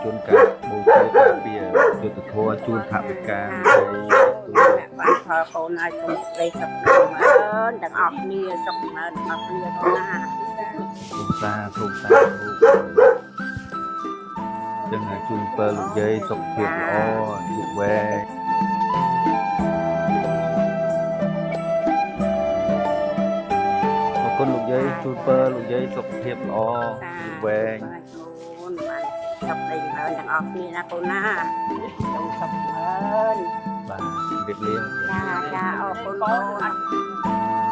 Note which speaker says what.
Speaker 1: ជួនការបូជាការពារយុទ្ធធម៌ជូនថវិកាហើយ
Speaker 2: បានផលកូនឲ្យសុំសេចក្តីសុខច្រើនទាំងអស់គ្នាសុខច្រើនទាំងអស់គ្នាកូនណា
Speaker 1: សូមសាធុចឹងជូនពរលោកយាយសុខភាពល្អអាយុវែងអរគុណលោកយាយជូនពរលោកយាយសុខភាពល្អអាយុវែង
Speaker 2: កូនបានសុខដីច្រើនទាំងអស់គ្នាណាកូនណាសូមសុខច្រើន
Speaker 1: បាទជម្រាបលា
Speaker 2: ចាអរគុណកូន